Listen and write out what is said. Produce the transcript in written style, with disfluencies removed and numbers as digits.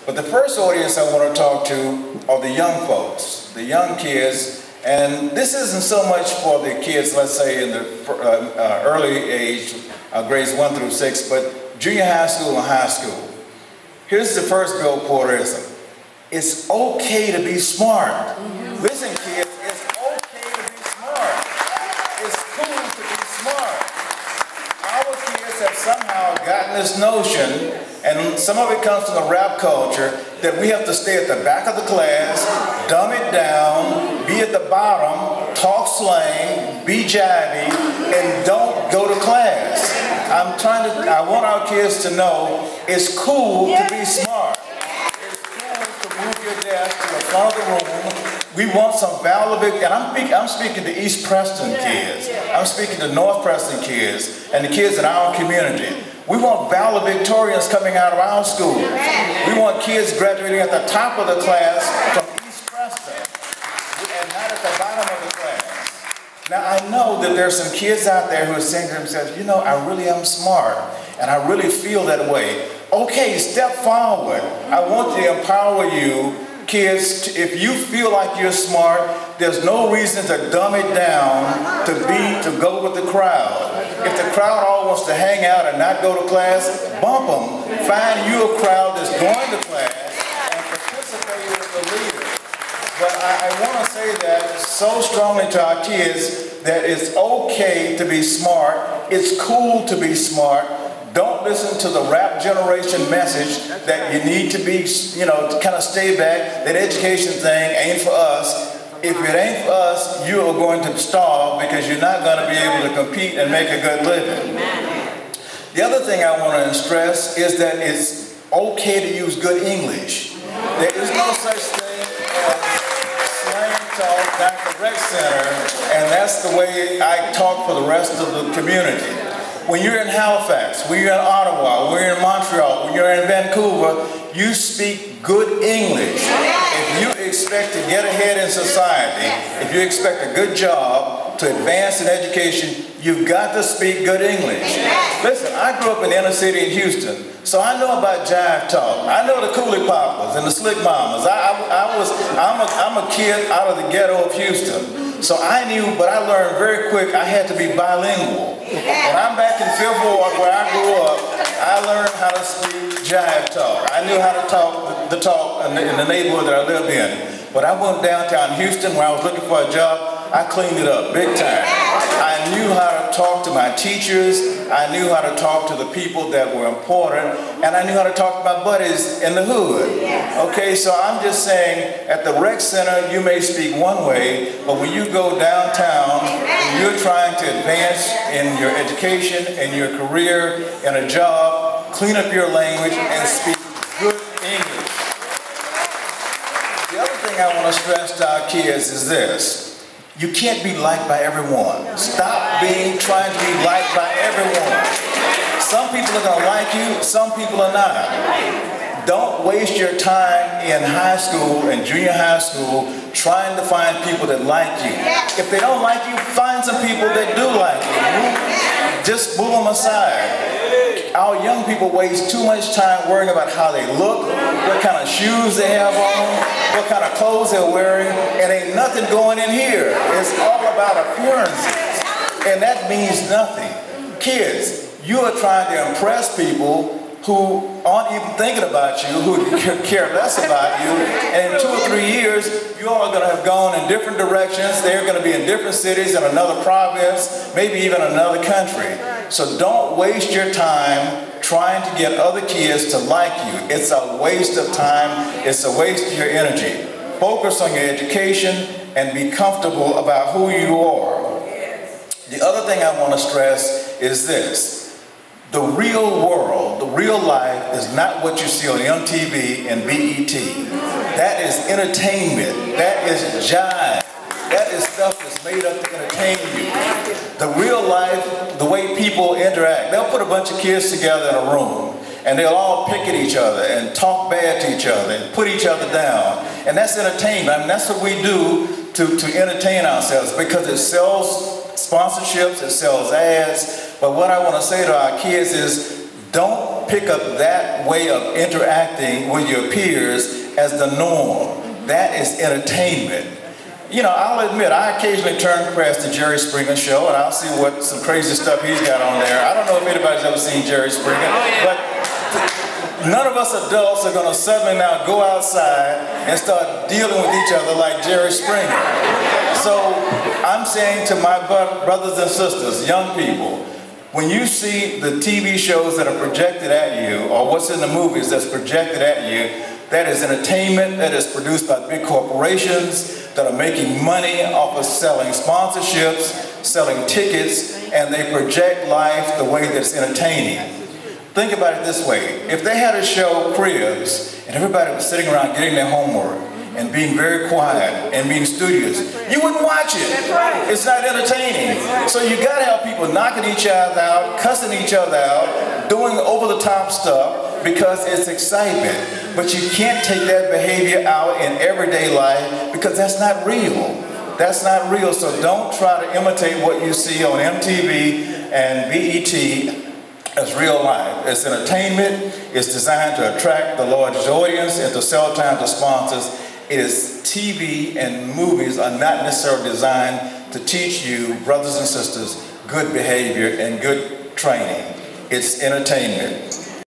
But the first audience I want to talk to are the young folks, the young kids. And this isn't so much for the kids, let's say, in the early age, grades 1 through 6, but junior high school and high school. Here's the first Bill Porterism. It's okay to be smart. Listen, kids, it's okay to be smart. It's cool to be smart. Our kids have somehow gotten this notion, and some of it comes from the rap culture, that we have to stay at the back of the class, dumb it down, be at the bottom, talk slang, be jabby, and don't go to class. I want our kids to know it's cool to be smart. It's cool to move your desk to the front of the room. We want some valedictorian, and I'm speaking to East Preston kids. I'm speaking to North Preston kids and the kids in our community. We want valedictorians coming out of our schools. We want kids graduating at the top of the class from East Preston and not at the bottom of the class. Now, I know that there's some kids out there who are saying to themselves, you know, I really am smart and I really feel that way. Okay, step forward. I want to empower you, kids. If you feel like you're smart, there's no reason to dumb it down to go with the crowd. If the crowd all wants to hang out and not go to class, bump them. Find you a crowd that's going to class and participate with the leader. But I want to say that so strongly to our kids that it's okay to be smart. It's cool to be smart. Don't listen to the rap generation message that you need to be, to kind of stay back. That education thing ain't for us. If it ain't for us, you are going to starve because you're not going to be able to compete and make a good living. The other thing I want to stress is that it's okay to use good English. There is no such thing as slang talk down at the rec center, and that's the way I talk for the rest of the community. When you're in Halifax, when you're in Ottawa, when you're in Montreal, when you're in Vancouver, you speak good English. If you expect to get ahead in society, if you expect a good job, to advance in education, you've got to speak good English. Listen, I grew up in the inner city in Houston, so I know about jive talk. I know the Coolie Poppers and the Slick Mamas. I'm a kid out of the ghetto of Houston. So I knew, but I learned very quick I had to be bilingual. When I'm back in Fifth Ward where I grew up, I learned how to speak jive talk. I knew how to talk the talk in the neighborhood that I lived in. But I went downtown Houston where I was looking for a job. I cleaned it up big time. I knew how to talk to my teachers. I knew how to talk to the people that were important. And I knew how to talk to my buddies in the hood. Okay, so I'm just saying, at the rec center, you may speak one way, but when you go downtown, and you're trying to advance in your education, in your career, in a job, clean up your language and speak good English. The other thing I want to stress to our kids is this. You can't be liked by everyone. Stop trying to be liked by everyone. Some people are going to like you, some people are not. Don't waste your time in high school and junior high school trying to find people that like you. If they don't like you, find some people that do like you. Just move them aside. Our young people waste too much time worrying about how they look, what kind of shoes they have on, what kind of clothes they're wearing, and ain't nothing going in here. It's all about appearances, and that means nothing. Kids, you are trying to impress people who aren't even thinking about you, who care less about you, and in 2 or 3 years, you all are going to have gone in different directions. They're going to be in different cities, in another province, maybe even another country. So don't waste your time trying to get other kids to like you. It's a waste of time. It's a waste of your energy. Focus on your education and be comfortable about who you are. The other thing I want to stress is this. The real world, the real life is not what you see on MTV and BET. That is entertainment. That is jive. That is stuff that's made up to entertain you. The real life, the way people interact, they'll put a bunch of kids together in a room and they'll all pick at each other and talk bad to each other and put each other down. And that's entertainment. I mean, that's what we do to entertain ourselves because it sells sponsorships, it sells ads. But what I want to say to our kids is don't don't pick up that way of interacting with your peers as the norm. That is entertainment. You know, I'll admit, I occasionally turn across the Jerry Springer show, and I'll see what some crazy stuff he's got on there. I don't know if anybody's ever seen Jerry Springer, but none of us adults are going to suddenly now go outside and start dealing with each other like Jerry Springer. So I'm saying to my brothers and sisters, young people, when you see the TV shows that are projected at you, or what's in the movies that's projected at you, that is entertainment that is produced by big corporations that are making money off of selling sponsorships, selling tickets, and they project life the way that's entertaining. Think about it this way. If they had a show, Cribs, and everybody was sitting around getting their homework and being very quiet and being studious, you wouldn't watch it. It's not entertaining. So you gotta have people knocking each other out, cussing each other out, doing over-the-top stuff because it's excitement. But you can't take that behavior out in everyday life because that's not real. That's not real. So don't try to imitate what you see on MTV and BET as real life. It's entertainment. It's designed to attract the largest audience and to sell time to sponsors. It is TV and movies are not necessarily designed to teach you, brothers and sisters, good behavior and good training. It's entertainment.